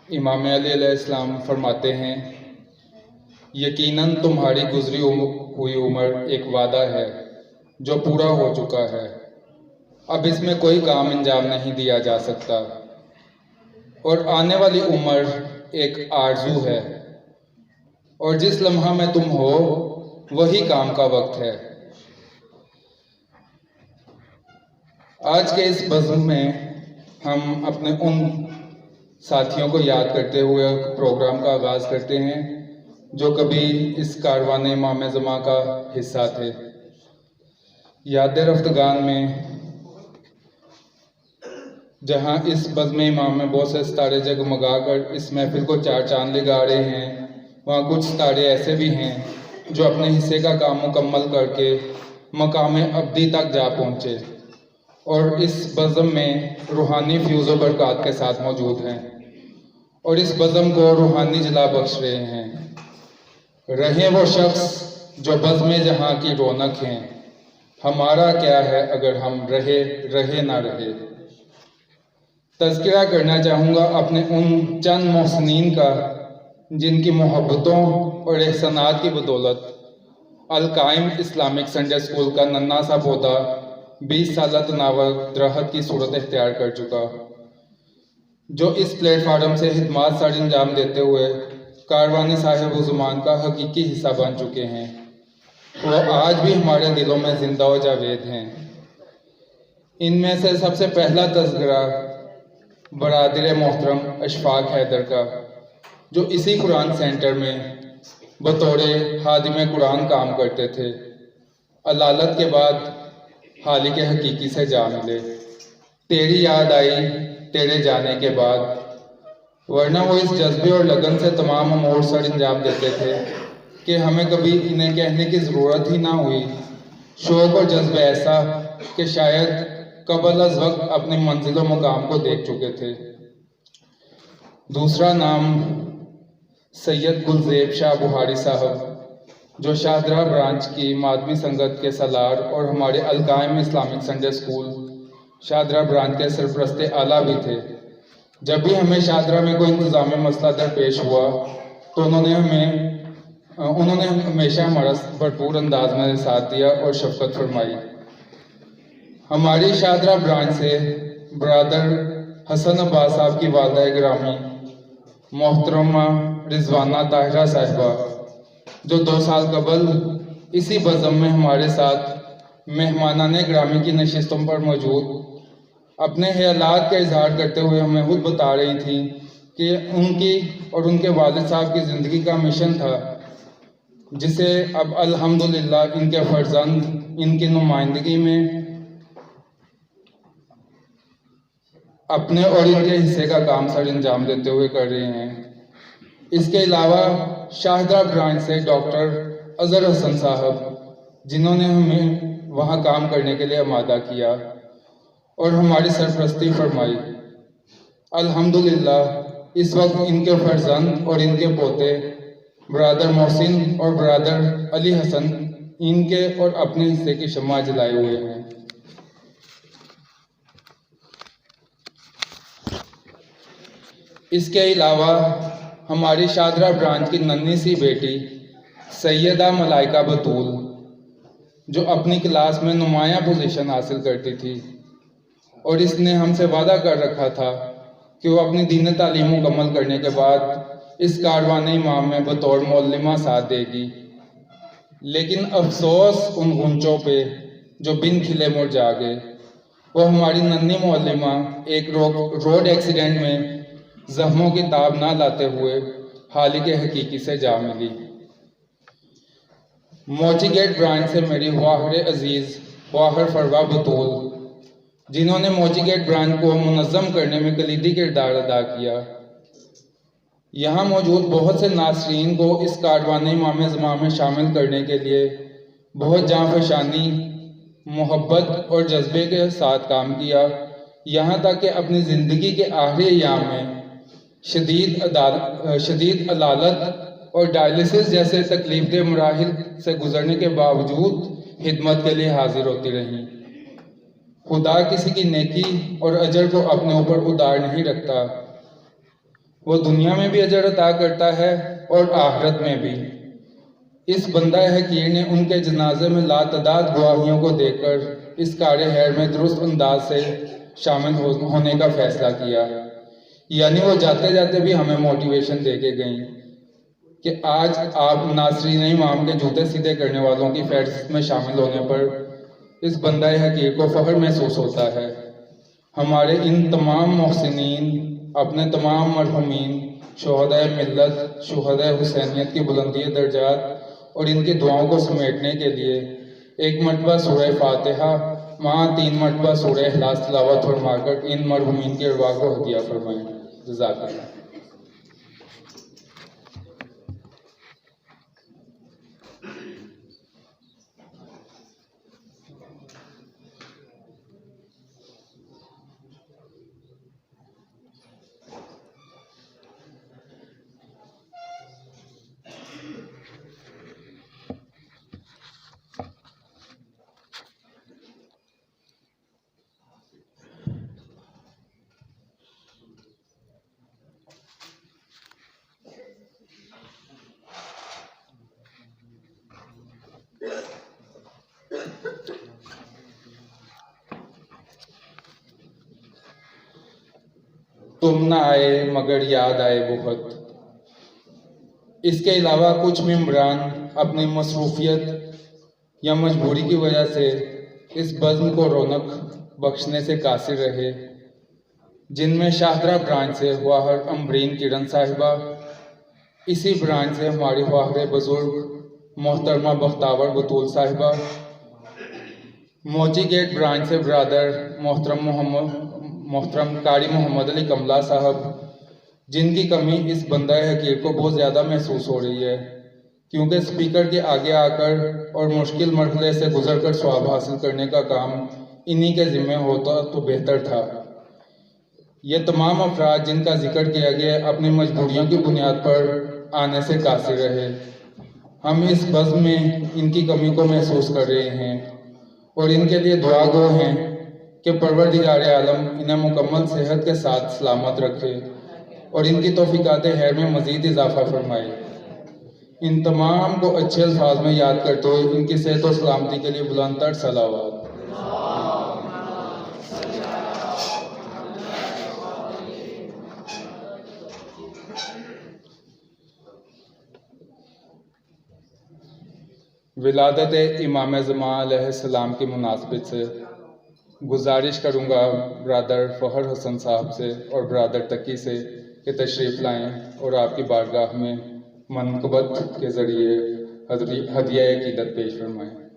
امام علی علیہ السلام فرماتے ہیں، یقیناً تمہاری گزری ہوئی عمر ایک وعدہ ہے جو پورا ہو چکا ہے، اب اس میں کوئی کام انجام نہیں دیا جا سکتا، اور آنے والی عمر ایک آرزو ہے، اور جس لمحہ میں تم ہو وہی کام کا وقت ہے۔ آج کے اس بزم میں ہم اپنے ان ساتھیوں کو یاد کرتے ہوئے پروگرام کا آغاز کرتے ہیں جو کبھی اس کاروان امام زمان کا حصہ تھے۔ یاد رفتگان میں جہاں اس بزم امام میں بہت سے ستارے جگمگا کر اس محفل کو چار چاند لگا رہے ہیں، وہاں کچھ ستارے ایسے بھی ہیں جو اپنے حصے کا کام مکمل کر کے مقام ابدی تک جا پہنچے اور اس بزم میں روحانی فیوز و برکات کے ساتھ موجود ہیں اور اس بزم کو روحانی جلا بخش رہے ہیں۔ رہیں وہ شخص جو بزم جہاں کی رونق ہیں، ہمارا کیا ہے اگر ہم رہے نہ رہے۔ تذکرہ کرنا چاہوں گا اپنے ان چند محسنین کا جن کی محبتوں اور احسانات کی بدولت القائم اسلامک سنڈے اسکول کا ننھا سا پودا 20 سالہ تناور درخت کی صورت اختیار کر چکا، جو اس پلیٹ فارم سے خدمات سر انجام دیتے ہوئے کاروان صاحب زمان کا حقیقی حصہ بن چکے ہیں۔ وہ آج بھی ہمارے دلوں میں زندہ و جاوید ہیں۔ ان میں سے سب سے پہلا تذکرہ برادر محترم اشفاق حیدر کا، جو اسی قرآن سینٹر میں بطور خادم قرآن کام کرتے تھے، علالت کے بعد خالق حقیقی سے جا ملے۔ تیری یاد آئی تیرے جانے کے بعد، ورنہ وہ اس جذبے اور لگن سے تمام امور سر انجام دیتے تھے کہ ہمیں کبھی انہیں کہنے کی ضرورت ہی نہ ہوئی۔ شوق اور جذبہ ایسا کہ شاید قبل از وقت اپنی منزل و مقام کو دیکھ چکے تھے۔ دوسرا نام سید گلزیب شاہ بخاری صاحب، جو شاہدرہ برانچ کی مادمی سنگت کے سالار اور ہمارے Al-Qaim Islamic Sunday school Shahdara branch کے سرپرست اعلیٰ بھی تھے۔ جب بھی ہمیں شاہدرہ میں کوئی انتظامی مسئلہ درپیش ہوا تو انہوں نے ہمیشہ ہمارا بھرپور انداز میں ساتھ دیا اور شفقت فرمائی۔ ہماری شاہدرہ برانچ سے برادر حسن عباس صاحب کی والدہ گرامی محترمہ رضوانہ طاہرہ صاحبہ، جو 2 سال قبل اسی بزم میں ہمارے ساتھ مہمانان گرامی کی نشستوں پر موجود اپنے خیالات کا اظہار کرتے ہوئے ہمیں خود بتا رہی تھیں کہ ان کی اور ان کے والد صاحب کی زندگی کا مشن تھا، جسے اب الحمدللہ ان کے فرزند ان کی نمائندگی میں اپنے اور ان کے حصے کا کام سر انجام دیتے ہوئے کر رہے ہیں۔ اس کے علاوہ شاہدرہ برانچ سے ڈاکٹر اظہر حسن صاحب، جنہوں نے ہمیں وہاں کام کرنے کے لیے آمادہ کیا اور ہماری سرپرستی فرمائی۔ الحمدللہ اس وقت ان کے فرزند اور ان کے پوتے برادر محسن اور برادر علی حسن ان کے اور اپنے حصے کی شمع جلائے ہوئے ہیں۔ اس کے علاوہ ہماری شاہدرہ برانچ کی ننھی سی بیٹی سیدہ ملائکہ بطول، جو اپنی کلاس میں نمایاں پوزیشن حاصل کرتی تھی اور اس نے ہم سے وعدہ کر رکھا تھا کہ وہ اپنی دینی تعلیم مکمل کرنے کے بعد اس کاروان امام میں بطور معلمہ ساتھ دے گی، لیکن افسوس ان غنچوں پہ جو بن کھلے مرجھا گئے۔ وہ ہماری ننھی معلمہ ایک روڈ ایکسیڈنٹ میں زخموں کی تاب نہ لاتے ہوئے خالق حقیقی سے جا ملی۔ موچی گیٹ برانچ سے میری خواہر عزیز خواہر فروہ بطول، جنہوں نے موچی گیٹ برانچ کو منظم کرنے میں کلیدی کردار ادا کیا۔ یہاں موجود بہت سے ناظرین کو اس کاروان امام زمان میں شامل کرنے کے لیے بہت جاں فشانی، محبت اور جذبے کے ساتھ کام کیا، یہاں تک کہ اپنی زندگی کے آخری ایام میں شدید علالت اور ڈائلیسس جیسے تکلیف دہ مراحل سے گزرنے کے باوجود خدمت کے لیے حاضر ہوتی رہیں۔ خدا کسی کی نیکی اور اجر کو اپنے اوپر ادار نہیں رکھتا، وہ دنیا میں بھی اجر عطا کرتا ہے اور آخرت میں بھی۔ اس بندہ حقیر نے ان کے جنازے میں لاتعداد گواہیوں کو دیکھ کر اس کار خیر میں درست انداز سے شامل ہونے کا فیصلہ کیا، یعنی وہ جاتے جاتے بھی ہمیں موٹیویشن دے کے گئیں کہ آج آپ ناصرین امام کے جوتے سیدھے کرنے والوں کی فہرست میں شامل ہونے پر اس بندہ حقیر کو فخر محسوس ہوتا ہے۔ ہمارے ان تمام محسنین اپنے تمام مرحومین شہدائے ملت، شہدائے حسینیت کی بلندی درجات اور ان کی دعاؤں کو سمیٹنے کے لیے ایک مرتبہ سورہ فاتحہ مع 3 مرتبہ سورہ اخلاص تلاوت فرما کر ان مرحومین کی ارواح کو ہدیہ فرمائیں۔ جزاک اللہ۔ تم نہ آئے مگر یاد آئے بہت۔ اس کے علاوہ کچھ ممبران اپنی مصروفیت یا مجبوری کی وجہ سے اس بزم کو رونق بخشنے سے قاصر رہے، جن میں شاہدرہ برانچ سے خواہر امبرین کرن صاحبہ، اسی برانچ سے ہماری خواہر بزرگ محترمہ بختاور بطول صاحبہ، موچی گیٹ برانچ سے برادر محترم قاری محمد علی کملا صاحب، جن کی کمی اس بندہ حقیر کو بہت زیادہ محسوس ہو رہی ہے، کیونکہ اسپیکر کے آگے آ کر اور مشکل مرحلے سے گزر کر ثواب حاصل کرنے کا کام انہی کے ذمہ ہوتا تو بہتر تھا۔ یہ تمام افراد جن کا ذکر کیا گیا اپنی مجبوریوں کی بنیاد پر آنے سے قاصر رہے۔ ہم اس بزم میں ان کی کمی کو محسوس کر رہے ہیں اور ان کے لیے دعا گو ہیں کہ پروردگار عالم انہیں مکمل صحت کے ساتھ سلامت رکھے اور ان کی توفیقات خیر میں مزید اضافہ فرمائے۔ ان تمام کو اچھے الفاظ میں یاد کرتے ہوئے ان کی صحت و سلامتی کے لیے بلند تر صلوات۔ ولادت امام زمان علیہ السلام کی مناسبت سے گزارش کروں گا برادر فخر حسن صاحب سے اور برادر تقی سے کہ تشریف لائیں اور آپ کی بارگاہ میں منقبت کے ذریعے ہدیہ عقیدت پیش فرمائیں۔